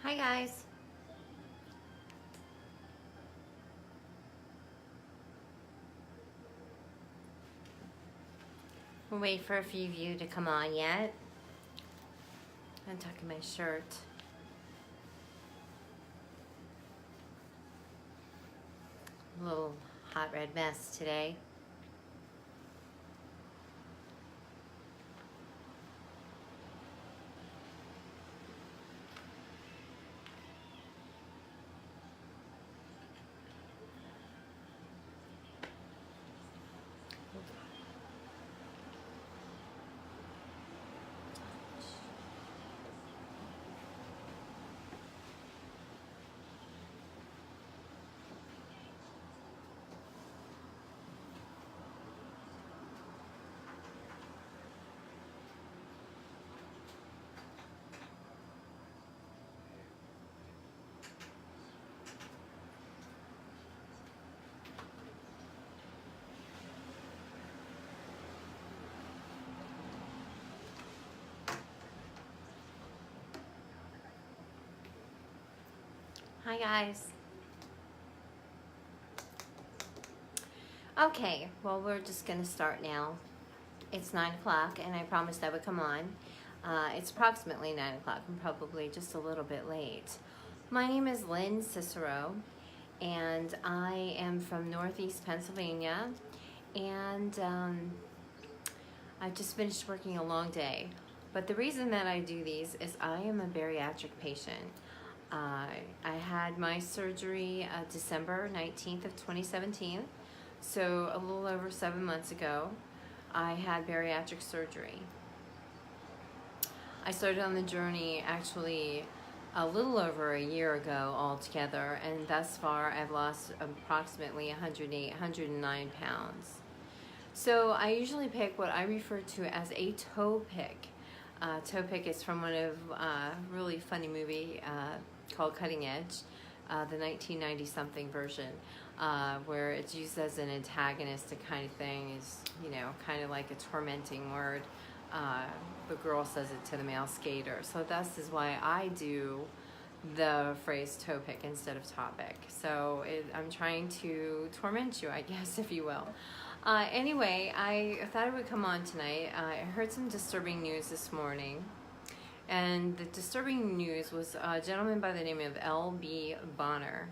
Hi guys. We'll wait for a few of you to come on yet. I'm tucking my shirt. A little hot red mess today. Hi guys. Okay, well we're just gonna start now. It's 9 o'clock and I promised I would come on. It's approximately 9 o'clock. I'm probably just a little bit late. My name is Lynn Cicero and I am from Northeast Pennsylvania, and I just finished working a long day. But the reason that I do these is I am a bariatric patient. I had my surgery December 19th of 2017, so a little over 7 months ago. I had bariatric surgery. I started on the journey actually a little over a year ago altogether, and thus far I've lost approximately 108, 109 pounds. So I usually pick what I refer to as a toe pick. Toe pick is from one of a really funny movie called Cutting Edge, the 1990 something version, where it's used as an antagonistic kind of thing. Is, you know, kind of like a tormenting word. The girl says it to the male skater. So this is why I do the phrase toe pick instead of topic. So I'm trying to torment you, I guess, if you will. Anyway, I thought I would come on tonight. I heard some disturbing news this morning. And the disturbing news was a gentleman by the name of L.B. Bonner.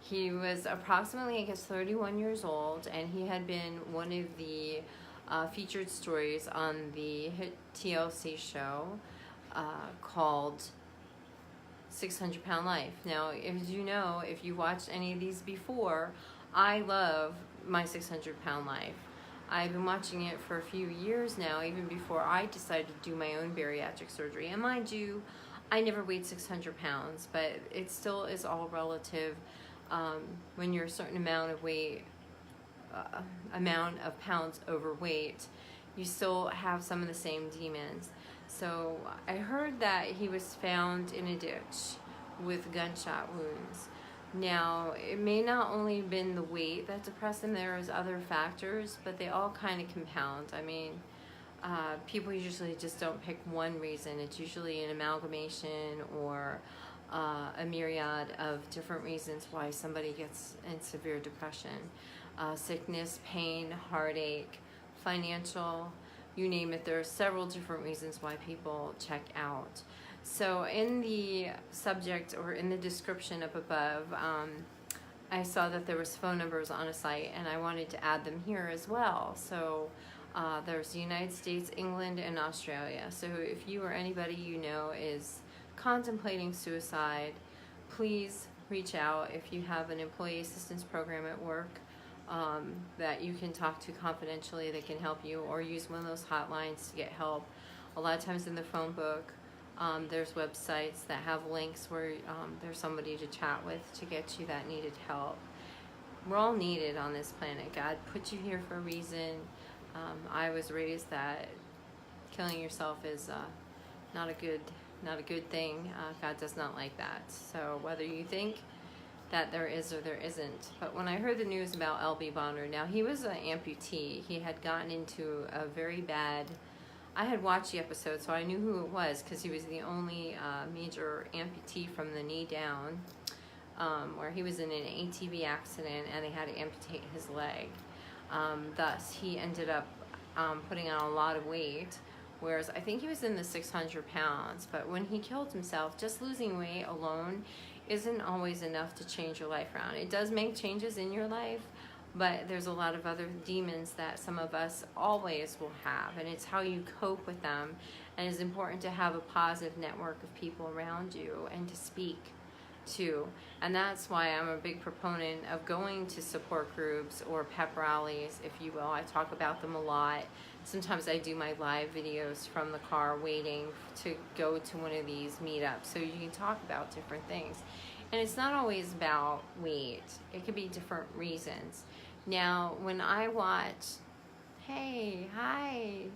He was approximately, I guess, 31 years old, and he had been one of the featured stories on the hit TLC show called 600 Pound Life. Now, as you know, if you watched any of these before, I love my 600 Pound Life. I've been watching it for a few years now, even before I decided to do my own bariatric surgery. And mind you, I never weighed 600 pounds, but it still is all relative. When you're a certain amount of weight, amount of pounds overweight, you still have some of the same demons. So I heard that he was found in a ditch with gunshot wounds. Now, it may not only have been the weight that depressed him, there was other factors, but they all kind of compound. I mean, people usually just don't pick one reason. It's usually an amalgamation or a myriad of different reasons why somebody gets in severe depression. Sickness, pain, heartache, financial, you name it. There are several different reasons why people check out. So in the subject or in the description up above, I saw that there was phone numbers on a site, and I wanted to add them here as well. So there's the United States, England, and Australia. So if you or anybody you know is contemplating suicide, please reach out. If you have an employee assistance program at work that you can talk to confidentially, that can help you, or use one of those hotlines to get help. A lot of times in the phone book, there's websites that have links where there's somebody to chat with to get you that needed help. We're all needed on this planet. God put you here for a reason. I was raised that killing yourself is not a good thing. God does not like that. So whether you think that there is or there isn't. But when I heard the news about L.B. Bonner, now he was an amputee. He had gotten into a very bad I had watched the episode, so I knew who it was because he was the only major amputee from the knee down, where he was in an ATV accident and they had to amputate his leg. Thus, he ended up putting on a lot of weight, whereas I think he was in the 600 pounds. But when he killed himself, just losing weight alone isn't always enough to change your life around. It does make changes in your life, but there's a lot of other demons that some of us always will have, and it's how you cope with them. And it's important to have a positive network of people around you and to speak to. And that's why I'm a big proponent of going to support groups or pep rallies, if you will. I talk about them a lot. Sometimes I do my live videos from the car waiting to go to one of these meetups, so you can talk about different things. And it's not always about weight. It could be different reasons. Now, when I watch, hey, hi,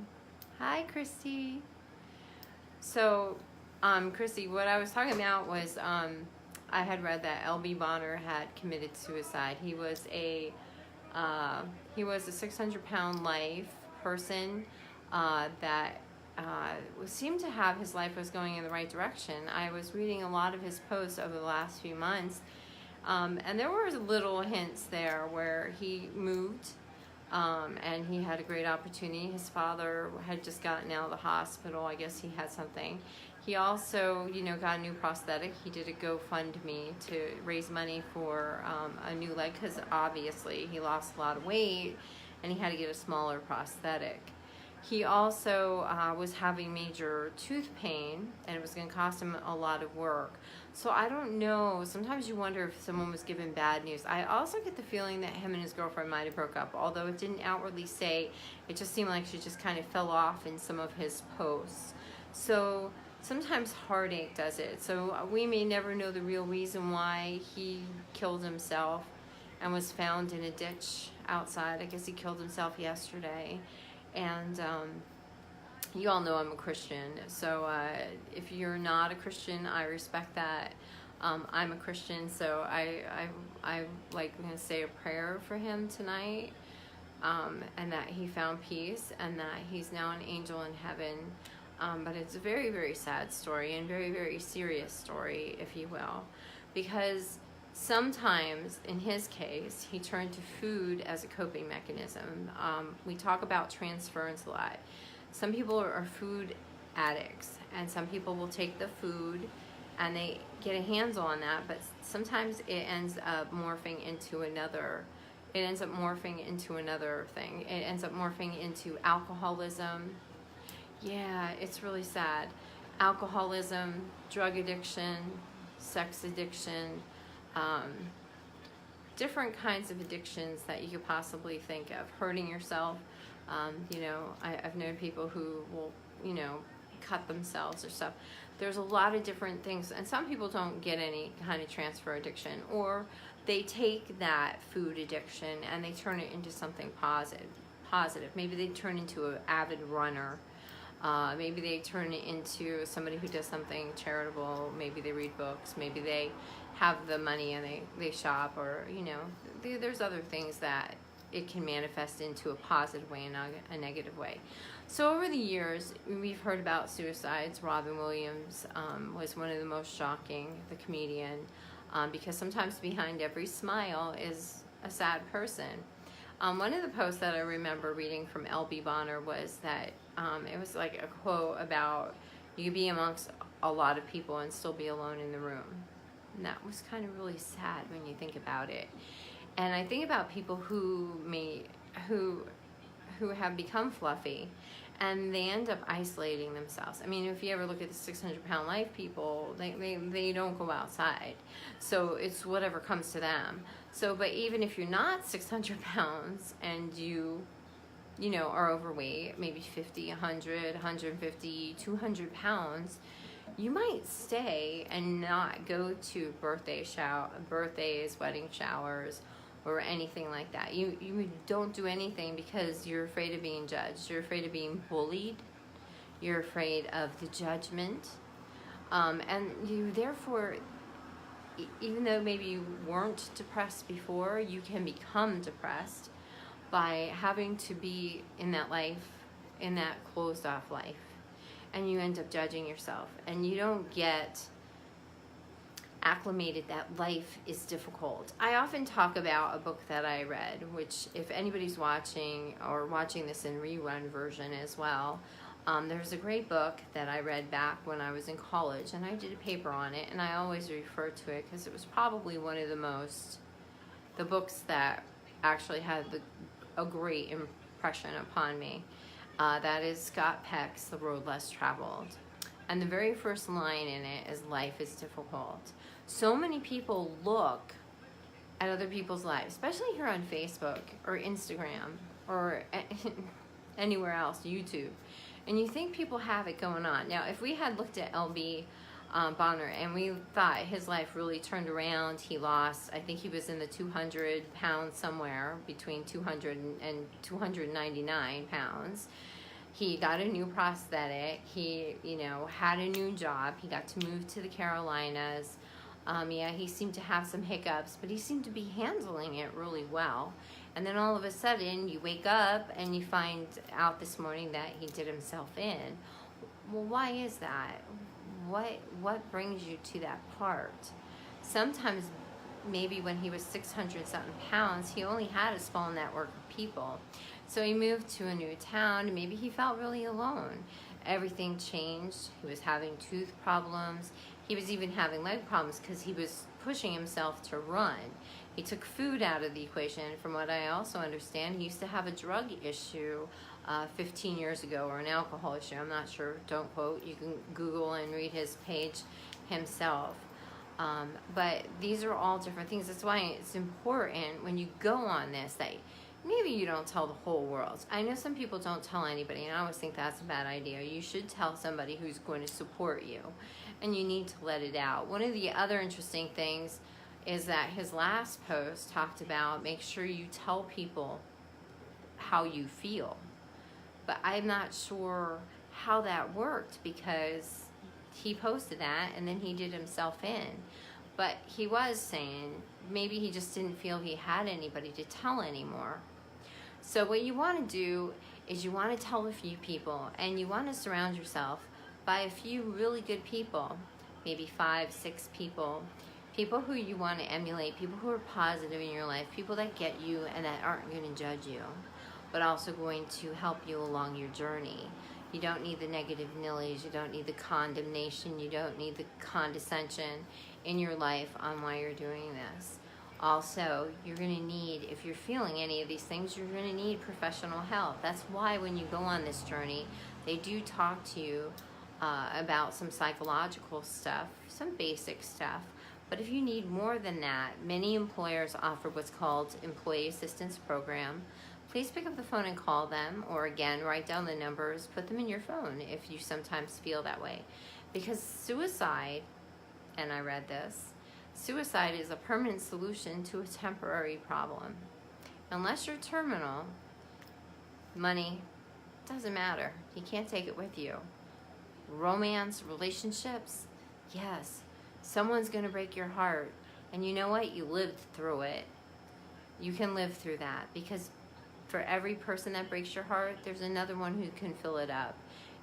Christy. So, Christy, what I was talking about was, I had read that L.B. Bonner had committed suicide. He was a 600-pound life person that seemed to have his life was going in the right direction. I was reading a lot of his posts over the last few months, and there were little hints there where he moved, and he had a great opportunity. His father had just gotten out of the hospital. I guess he had something. He also, got a new prosthetic. He did a GoFundMe to raise money for a new leg because obviously he lost a lot of weight and he had to get a smaller prosthetic. He also was having major tooth pain, and it was going to cost him a lot of work. So I don't know. Sometimes you wonder if someone was given bad news. I also get the feeling that him and his girlfriend might have broke up, although it didn't outwardly say. It just seemed like she just kind of fell off in some of his posts. So sometimes heartache does it. So we may never know the real reason why he killed himself and was found in a ditch outside. I guess he killed himself yesterday. And you all know I'm a Christian, so if you're not a Christian, I respect that. I'm a Christian, so I like going to say a prayer for him tonight, and that he found peace, and that he's now an angel in heaven. But it's a very, very sad story, and very, very serious story, if you will, because sometimes, in his case, he turned to food as a coping mechanism. We talk about transference a lot. Some people are food addicts, and some people will take the food and they get a handle on that, but sometimes it ends up morphing into another. It ends up morphing into another thing. It ends up morphing into alcoholism. Yeah, it's really sad. Alcoholism, drug addiction, sex addiction, different kinds of addictions that you could possibly think of. Hurting yourself. I've known people who will, cut themselves or stuff. There's a lot of different things, and some people don't get any kind of transfer addiction, or they take that food addiction and they turn it into something positive. Maybe they turn into an avid runner. Maybe they turn it into somebody who does something charitable. Maybe they read books. Maybe they have the money and they shop, or there's other things that it can manifest into a positive way and not a negative way. So over the years, we've heard about suicides. Robin Williams was one of the most shocking, the comedian, because sometimes behind every smile is a sad person. One of the posts that I remember reading from L.B. Bonner was that it was like a quote about you could be amongst a lot of people and still be alone in the room. And that was kind of really sad when you think about it. And I think about people who have become fluffy, and they end up isolating themselves. I mean, if you ever look at the 600-pound life people, they don't go outside. So it's whatever comes to them. So, but even if you're not 600 pounds and you are overweight, maybe 50, 100, 150, 200 pounds, you might stay and not go to birthdays, wedding showers, or anything like that. You don't do anything because you're afraid of being judged. You're afraid of being bullied. You're afraid of the judgment. And you therefore, even though maybe you weren't depressed before, you can become depressed by having to be in that life, in that closed off life, and you end up judging yourself, and you don't get acclimated that life is difficult. I often talk about a book that I read, which if anybody's watching or watching this in rerun version as well, there's a great book that I read back when I was in college, and I did a paper on it, and I always refer to it because it was probably one of the books that actually had a great impression upon me. That is Scott Peck's The Road Less Traveled. And the very first line in it is, life is difficult. So many people look at other people's lives, especially here on Facebook or Instagram or anywhere else, YouTube, and you think people have it going on. Now, if we had looked at LB Bonner and we thought his life really turned around, he lost, I think he was in the 200 pounds somewhere, between 200 and 299 pounds. He got a new prosthetic. He, had a new job. He got to move to the Carolinas. Yeah, he seemed to have some hiccups, but he seemed to be handling it really well. And then all of a sudden, you wake up and you find out this morning that he did himself in. Well, why is that? What brings you to that part? Sometimes, maybe when he was 600-something pounds, he only had a small network of people. So he moved to a new town, and maybe he felt really alone. Everything changed. He was having tooth problems. He was even having leg problems because he was pushing himself to run. He took food out of the equation. From what I also understand, he used to have a drug issue 15 years ago, or an alcohol issue. I'm not sure. Don't quote. You can Google and read his page himself. But these are all different things. That's why it's important when you go on this that maybe you don't tell the whole world. I know some people don't tell anybody, and I always think that's a bad idea. You should tell somebody who's going to support you, and you need to let it out. One of the other interesting things is that his last post talked about make sure you tell people how you feel. But I'm not sure how that worked, because he posted that and then he did himself in. But he was saying maybe he just didn't feel he had anybody to tell anymore. So what you want to do is you want to tell a few people, and you want to surround yourself by a few really good people, maybe 5, 6 people who you want to emulate, people who are positive in your life, people that get you and that aren't going to judge you, but also going to help you along your journey. You don't need the negative nillies, you don't need the condemnation, you don't need the condescension in your life on why you're doing this. Also, you're going to need, if you're feeling any of these things, you're going to need professional help. That's why when you go on this journey, they do talk to you about some psychological stuff, some basic stuff. But if you need more than that, many employers offer what's called Employee Assistance Program. Please pick up the phone and call them, or again, write down the numbers, put them in your phone if you sometimes feel that way. Because suicide, and I read this, suicide is a permanent solution to a temporary problem. Unless you're terminal, money doesn't matter. You can't take it with you. Romance, relationships, yes, someone's going to break your heart. And you know what? You lived through it. You can live through that, because for every person that breaks your heart, there's another one who can fill it up.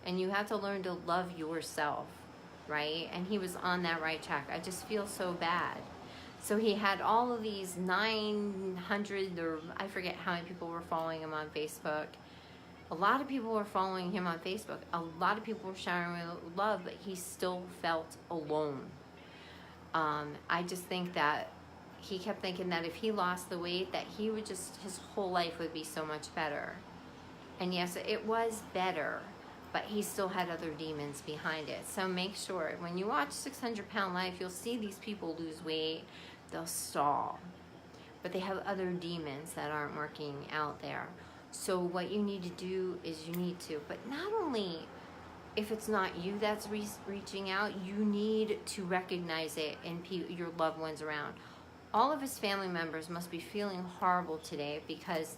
And you have to learn to love yourself, right? And he was on that right track. I just feel so bad. So he had all of these 900, or I forget how many people were following him on Facebook. A lot of people were following him on Facebook. A lot of people were showering love, but he still felt alone. I just think that he kept thinking that if he lost the weight, that he would just, his whole life would be so much better. And yes, it was better, but he still had other demons behind it. So make sure, when you watch 600 Pound Life, you'll see these people lose weight, they'll stall, but they have other demons that aren't working out there. So what you need to do is you need to, but not only if it's not you that's reaching out, you need to recognize it in your loved ones around. All of his family members must be feeling horrible today because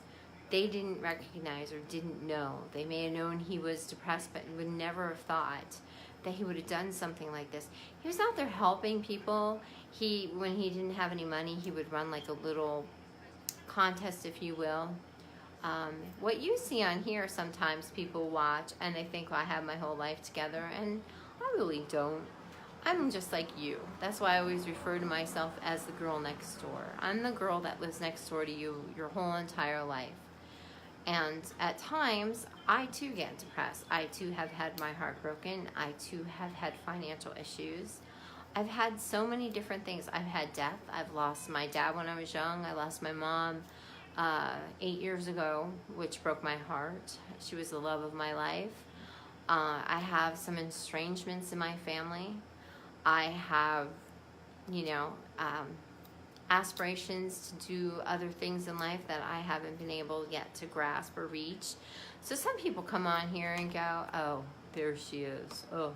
they didn't recognize or didn't know. They may have known he was depressed, but would never have thought that he would have done something like this. He was out there helping people. When he didn't have any money, he would run like a little contest, if you will, What you see on here, sometimes people watch and they think, well, I have my whole life together, and I really don't. I'm just like you. That's why I always refer to myself as the girl next door. I'm the girl that lives next door to you your whole entire life. And at times, I too get depressed. I too have had my heart broken. I too have had financial issues. I've had so many different things. I've had death. I've lost my dad when I was young. I lost my mom 8 years ago, which broke my heart. She was the love of my life. I have some estrangements in my family. I have, aspirations to do other things in life that I haven't been able yet to grasp or reach. So some people come on here and go, oh, there she is. Oh,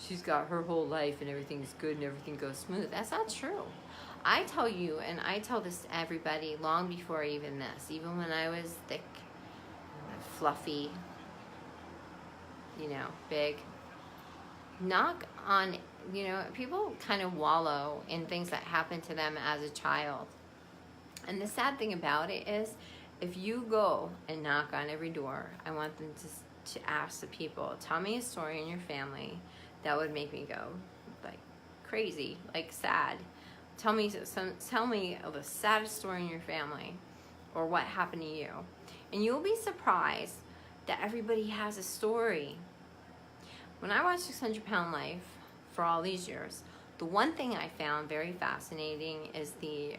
she's got her whole life and everything's good and everything goes smooth. That's not true. I tell you, and I tell this to everybody long before even this, even when I was thick, fluffy, big. Knock on, people kind of wallow in things that happened to them as a child. And the sad thing about it is, if you go and knock on every door, I want them to ask the people, tell me a story in your family that would make me go like crazy, like sad. Tell me the saddest story in your family, or what happened to you. And you'll be surprised that everybody has a story. When I watched 600 Pound Life for all these years, the one thing I found very fascinating is the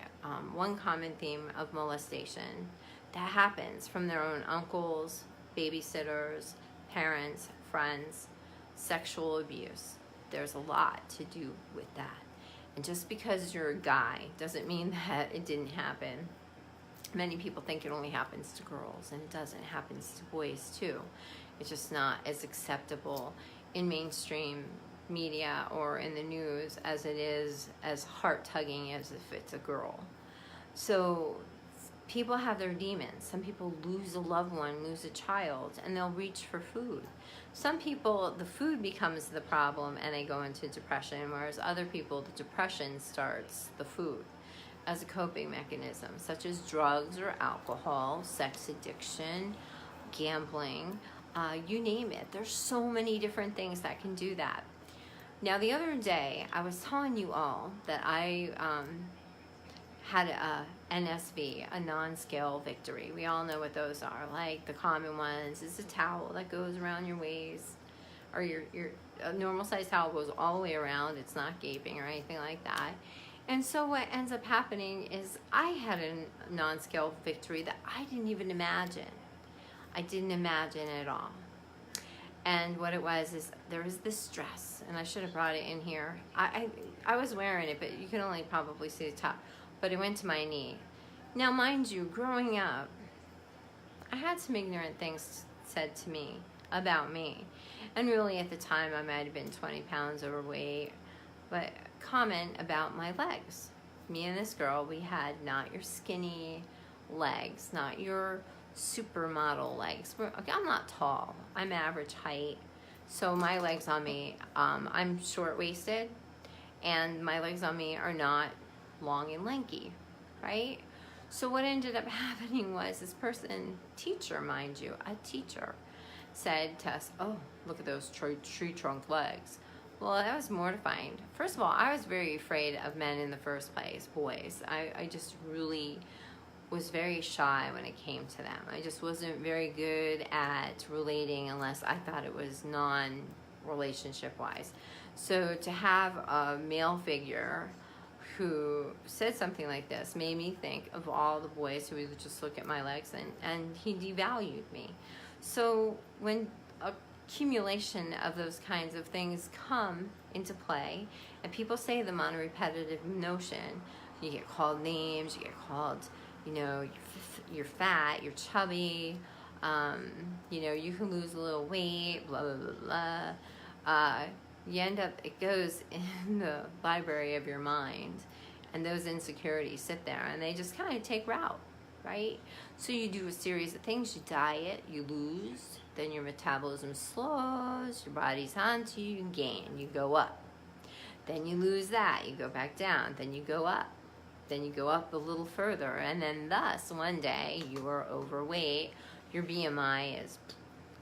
one common theme of molestation that happens from their own uncles, babysitters, parents, friends, sexual abuse. There's a lot to do with that. And just because you're a guy doesn't mean that it didn't happen. Many people think it only happens to girls, and it doesn't. It happens to boys too. It's just not as acceptable in mainstream media or in the news as it is as heart-tugging as if it's a girl. So people have their demons. Some people lose a loved one, lose a child, and they'll reach for food. Some people, the food becomes the problem and they go into depression, whereas other people, the depression starts the food as a coping mechanism, such as drugs or alcohol, sex addiction, gambling, you name it. There's so many different things that can do that. Now, the other day, I was telling you all that I had a NSV, a non-scale victory. We all know what those are. Like the common ones is a towel that goes around your waist, or your a normal size towel goes all the way around. It's not gaping or anything like that. And so what ends up happening is I had a non-scale victory that I didn't even imagine. I didn't imagine at all. And what it was is there was this dress, and I should have brought it in here. I was wearing it, but you can only probably see the top. But it went to my knee. Now, mind you, growing up, I had some ignorant things said to me about me. And really, at the time, I might have been 20 pounds overweight. But comment about my legs. Me and this girl, we had not your skinny legs, not your supermodel legs. I'm not tall. I'm average height. So my legs on me, I'm short-waisted, and my legs on me are not long and lanky, right? So what ended up happening was this person, teacher, mind you, a teacher, said to us, oh, look at those tree trunk legs. Well, that was mortifying. First of all, I was very afraid of men in the first place, boys. I just really was very shy when it came to them. I just wasn't very good at relating unless I thought it was non-relationship wise. So to have a male figure who said something like this made me think of all the boys who would just look at my legs, and he devalued me. So when accumulation of those kinds of things come into play, and people say them on a repetitive notion, you get called names, you get called, you're fat, you're chubby, you can lose a little weight, blah, blah, blah, blah. You end up, it goes in the library of your mind, and those insecurities sit there, and they just kind of take root, right? So you do a series of things. You diet, you lose, then your metabolism slows, your body's onto you, you gain, you go up. Then you lose that, you go back down, then you go up. then you go up a little further, and then thus one day you are overweight, your BMI is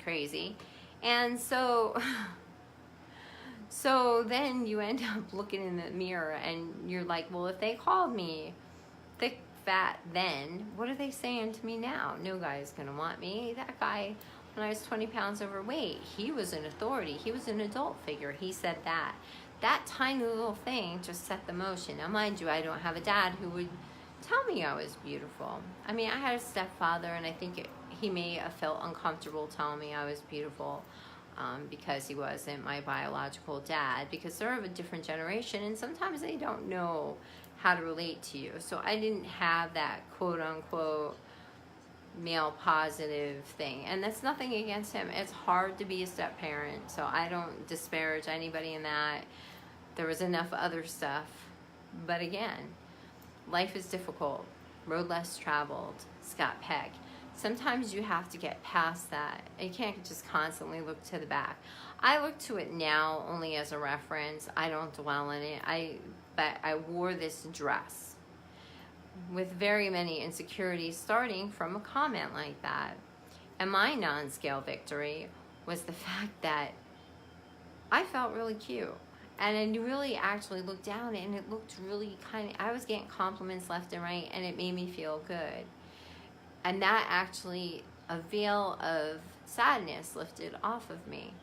crazy, and so then you end up looking in the mirror and you're like, well, if they called me thick, fat then, what are they saying to me now? No guy is gonna want me. That guy, when I was 20 pounds overweight, he was an authority, he was an adult figure, he said that. That tiny little thing just set the motion. Now mind you, I don't have a dad who would tell me I was beautiful. I mean, I had a stepfather, and I think he may have felt uncomfortable telling me I was beautiful, because he wasn't my biological dad, because they're of a different generation and sometimes they don't know how to relate to you. So I didn't have that quote unquote male positive thing, and that's nothing against him. It's hard to be a step parent, so I don't disparage anybody in that. There was enough other stuff, but again, life is difficult. Road less traveled, Scott Peck. Sometimes you have to get past that. You can't just constantly look to the back. I look to it now only as a reference. I don't dwell in it. But I wore this dress with very many insecurities starting from a comment like that. And my non-scale victory was the fact that I felt really cute. And I really actually looked down and it looked really I was getting compliments left and right, and it made me feel good. And that actually, a veil of sadness lifted off of me.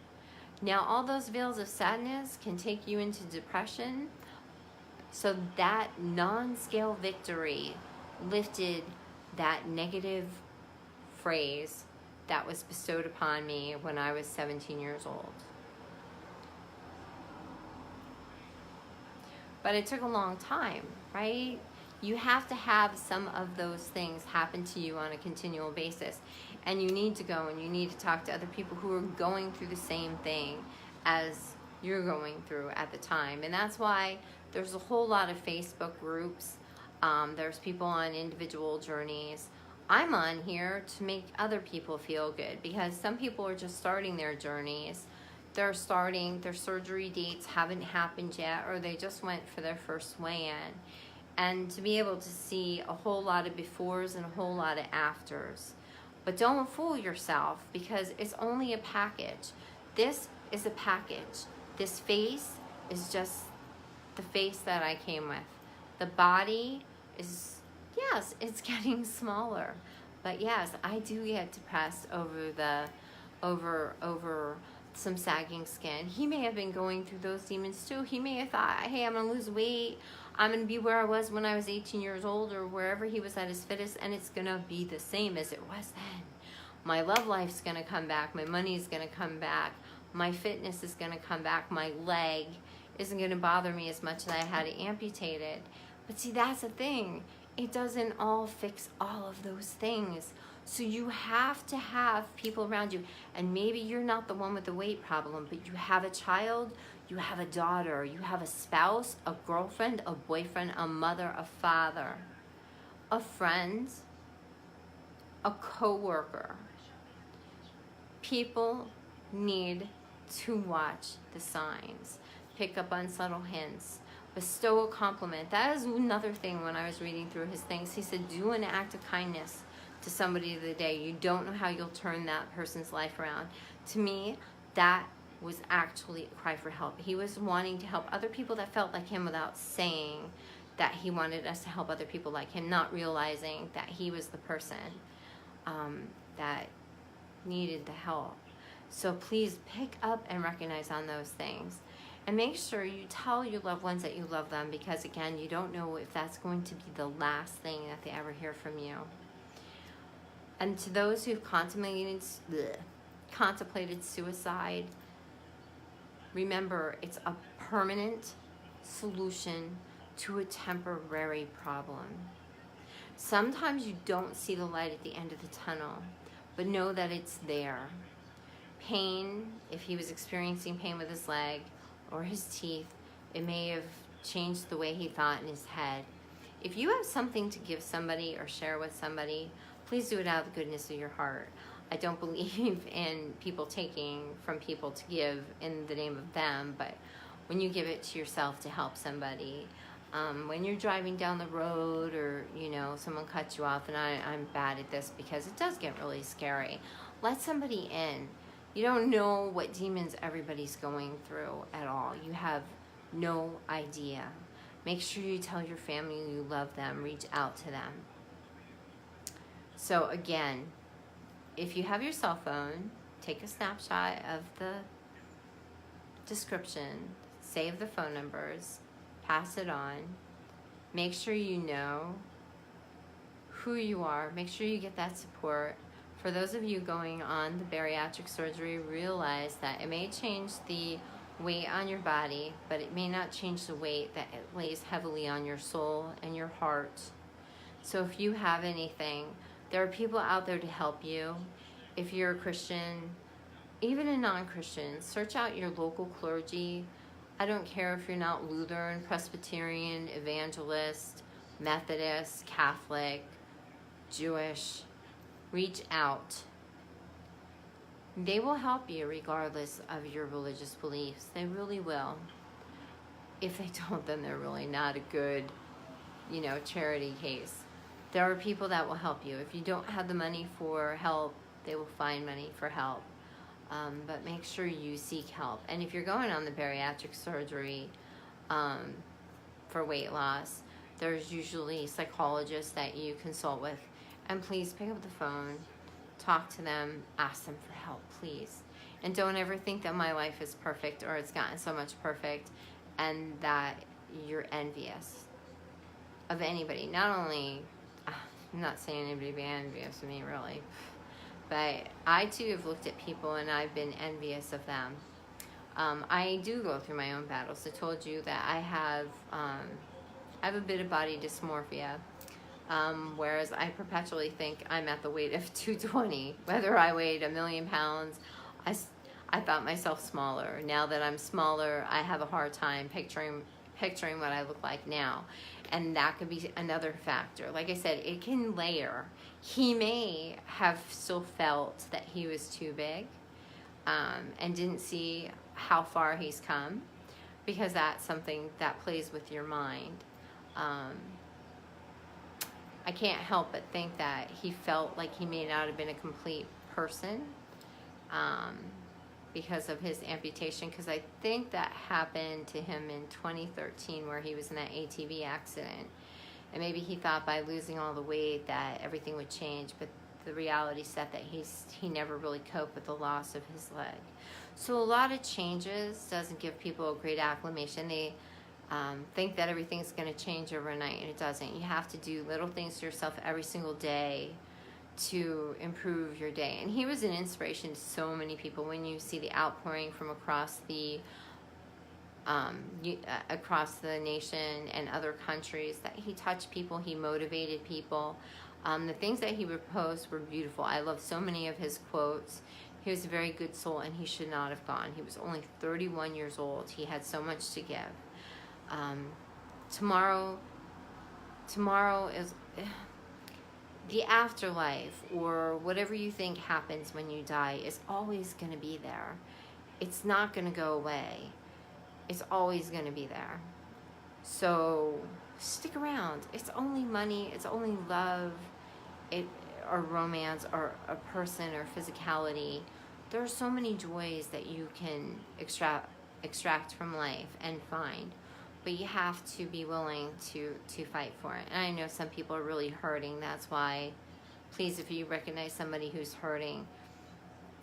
Now, all those veils of sadness can take you into depression. So that non-scale victory lifted that negative phrase that was bestowed upon me when I was 17 years old. But it took a long time, right? You have to have some of those things happen to you on a continual basis. And you need to go and you need to talk to other people who are going through the same thing as you're going through at the time. And that's why there's a whole lot of Facebook groups. There's people on individual journeys. I'm on here to make other people feel good, because some people are just starting their journeys. They're starting, their surgery dates haven't happened yet, or they just went for their first weigh-in. And to be able to see a whole lot of befores and a whole lot of afters. But don't fool yourself, because it's only a package. This is a package. This face is just the face that I came with. The body is, yes, it's getting smaller. But yes, I do get depressed over some sagging skin. He may have been going through those demons too. He may have thought, hey, I'm gonna lose weight. I'm gonna be where I was when I was 18 years old, or wherever he was at his fittest, and it's gonna be the same as it was then. My love life's gonna come back. My money's gonna come back. My fitness is gonna come back. My leg isn't gonna bother me as much as I had it amputated. But see, that's the thing. It doesn't all fix all of those things. So you have to have people around you. And maybe you're not the one with the weight problem, but you have a child, you have a daughter, you have a spouse, a girlfriend, a boyfriend, a mother, a father, a friend, a coworker. People need to watch the signs, pick up on subtle hints, bestow a compliment. That is another thing when I was reading through his things. He said, do an act of kindness to somebody of the day. You don't know how you'll turn that person's life around. To me, that was actually a cry for help. He was wanting to help other people that felt like him without saying that he wanted us to help other people like him, not realizing that he was the person that needed the help. So please pick up and recognize on those things. And make sure you tell your loved ones that you love them, because again, you don't know if that's going to be the last thing that they ever hear from you. And to those who've contemplated suicide, remember, it's a permanent solution to a temporary problem. Sometimes you don't see the light at the end of the tunnel, but know that it's there. Pain, if he was experiencing pain with his leg or his teeth, it may have changed the way he thought in his head. If you have something to give somebody or share with somebody, please do it out of the goodness of your heart. I don't believe in people taking from people to give in the name of them, but when you give it to yourself to help somebody, When you're driving down the road, or someone cuts you off, and I'm bad at this because it does get really scary. Let somebody in. You don't know what demons everybody's going through at all. You have no idea. Make sure you tell your family you love them. Reach out to them. So again, if you have your cell phone, take a snapshot of the description, save the phone numbers, pass it on. Make sure you know who you are. Make sure you get that support. For those of you going on the bariatric surgery, realize that it may change the weight on your body, but it may not change the weight that it lays heavily on your soul and your heart. So if you have anything, there are people out there to help you. If you're a Christian, even a non-Christian, search out your local clergy. I don't care if you're not Lutheran, Presbyterian, Evangelist, Methodist, Catholic, Jewish. Reach out. They will help you regardless of your religious beliefs. They really will. If they don't, then they're really not a good, charity case. There are people that will help you. If you don't have the money for help, they will find money for help. But make sure you seek help. And if you're going on the bariatric surgery for weight loss, there's usually psychologists that you consult with. And please pick up the phone, talk to them, ask them for help, please. And don't ever think that my life is perfect or it's gotten so much perfect and that you're envious of anybody. Not only, I'm not saying anybody be envious of me really, but I too have looked at people and I've been envious of them. I do go through my own battles. I told you that I have a bit of body dysmorphia. Whereas I perpetually think I'm at the weight of 220. Whether I weighed 1,000,000 pounds, I thought myself smaller. Now that I'm smaller, I have a hard time picturing what I look like now. And that could be another factor. Like I said, it can layer. He may have still felt that he was too big and didn't see how far he's come, because that's something that plays with your mind. I can't help but think that he felt like he may not have been a complete person because of his amputation, because I think that happened to him in 2013 where he was in that ATV accident. And maybe he thought by losing all the weight that everything would change, but the reality set that he never really coped with the loss of his leg. So a lot of changes doesn't give people a great acclimation. They think that everything's going to change overnight, and it doesn't. You have to do little things to yourself every single day to improve your day. And he was an inspiration to so many people. When you see the outpouring from across the nation and other countries, that he touched people, he motivated people. The things that he would post were beautiful. I love so many of his quotes. He was a very good soul, and he should not have gone. He was only 31 years old. He had so much to give. Tomorrow is the afterlife, or whatever you think happens when you die, is always going to be there. It's not going to go away. It's always going to be there. So stick around. It's only money. It's only love, or romance, or a person, or physicality. There are so many joys that you can extract from life and find. But you have to be willing to fight for it. And I know some people are really hurting. That's why, please, if you recognize somebody who's hurting,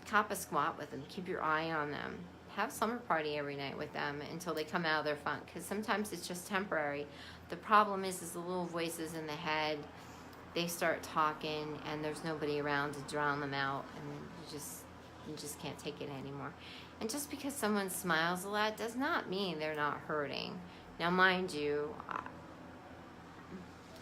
cop a squat with them. Keep your eye on them. Have a slumber party every night with them until they come out of their funk. Because sometimes it's just temporary. The problem is the little voices in the head, they start talking and there's nobody around to drown them out. And you just can't take it anymore. And just because someone smiles a lot does not mean they're not hurting. Now, mind you,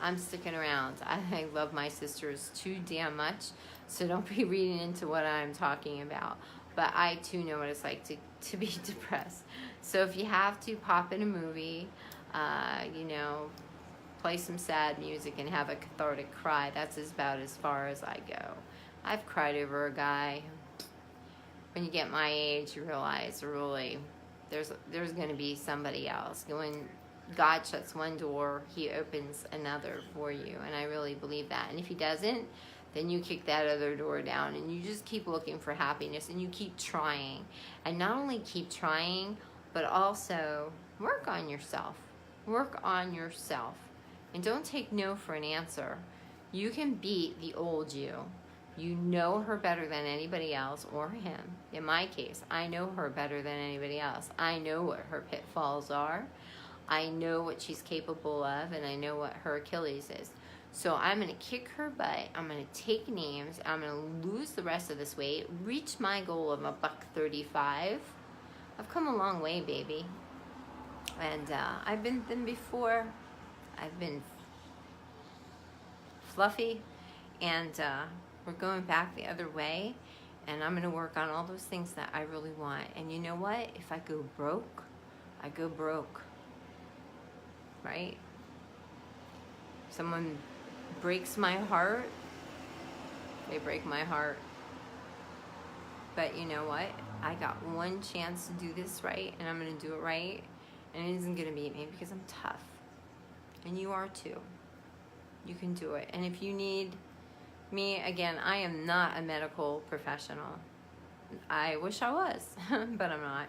I'm sticking around. I love my sisters too damn much, so don't be reading into what I'm talking about. But I too know what it's like to be depressed. So if you have to, pop in a movie, play some sad music and have a cathartic cry. That's about as far as I go. I've cried over a guy. When you get my age, you realize really there's going to be somebody else. When God shuts one door, he opens another for you. And I really believe that. And if he doesn't, then you kick that other door down and you just keep looking for happiness and you keep trying. And not only keep trying, but also work on yourself. Work on yourself. And don't take no for an answer. You can beat the old you. You know her better than anybody else or him. In my case, I know her better than anybody else. I know what her pitfalls are. I know what she's capable of, and I know what her Achilles is. So I'm going to kick her butt. I'm going to take names. I'm going to lose the rest of this weight, reach my goal of $135. I've come a long way, baby. And I've been thin before. I've been fluffy, and we're going back the other way, and I'm going to work on all those things that I really want. And you know what? If I go broke, I go broke, right? Someone breaks my heart, they break my heart. But you know what? I got one chance to do this right, and I'm going to do it right, and it isn't going to beat me because I'm tough. And you are too. You can do it. And if you need me, again, I am not a medical professional. I wish I was, but I'm not.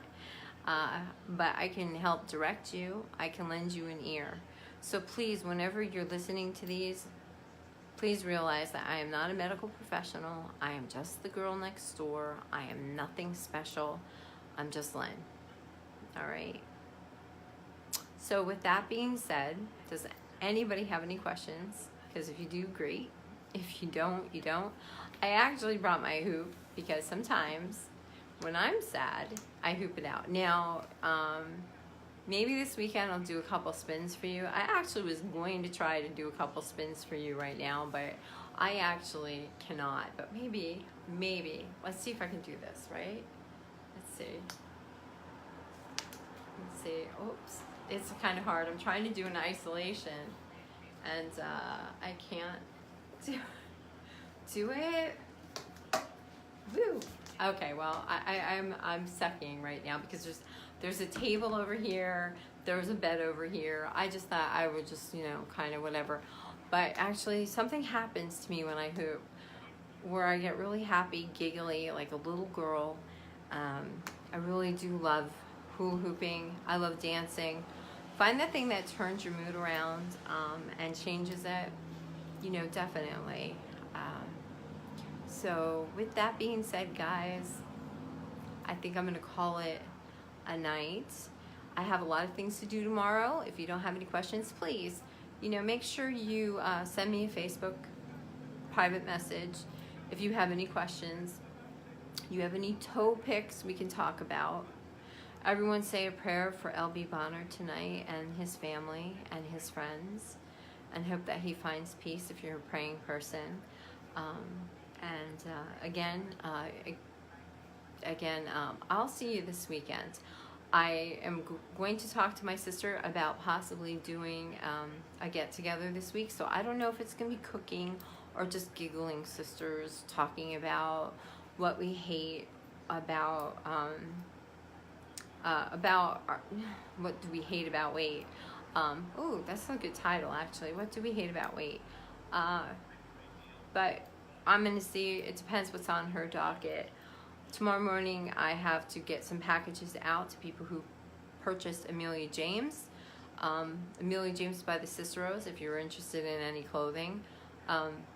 But I can help direct you. I can lend you an ear. So please, whenever you're listening to these, please realize that I am not a medical professional. I am just the girl next door. I am nothing special. I'm just Lynn. All right. So with that being said, does anybody have any questions? Because if you do, great. If you don't, you don't. I actually brought my hoop because sometimes when I'm sad, I hoop it out. Now, maybe this weekend I'll do a couple spins for you. I actually was going to try to do a couple spins for you right now, but I actually cannot. But maybe. Let's see if I can do this, right? Let's see. Oops. It's kind of hard. I'm trying to do an isolation, and I can't do it. Woo. Okay, well, I'm sucking right now because there's a table over here, there's a bed over here. I just thought I would just, kind of whatever. But actually, something happens to me when I hoop where I get really happy, giggly, like a little girl. I really do love hula hooping. I love dancing. Find the thing that turns your mood around and changes it, definitely. So with that being said, guys, I think I'm going to call it a night. I have a lot of things to do tomorrow. If you don't have any questions, please, make sure you send me a Facebook private message if you have any questions. You have any toe picks we can talk about. Everyone say a prayer for LB Bonner tonight and his family and his friends, and hope that he finds peace if you're a praying person. Again, I'll see you this weekend. I am going to talk to my sister about possibly doing a get-together this week, so I don't know if it's going to be cooking or just giggling sisters talking about what we hate about what do we hate about weight. Oh, that's a good title, actually. What do we hate about weight? But I'm going to see. It depends what's on her docket. Tomorrow morning, I have to get some packages out to people who purchased Amelia James. Amelia James by the Ciceros. If you're interested in any clothing,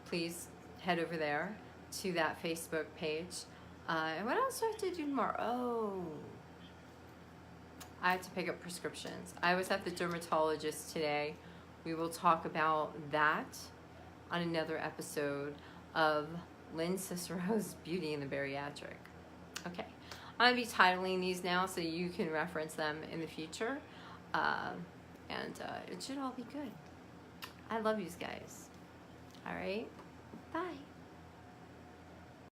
please head over there to that Facebook page. And what else do I have to do tomorrow? Oh, I have to pick up prescriptions. I was at the dermatologist today. We will talk about that on another episode of Lynn Cicero's Beauty in the Bariatric. Okay, I'm going to be titling these now so you can reference them in the future. It should all be good. I love you guys. All right, bye.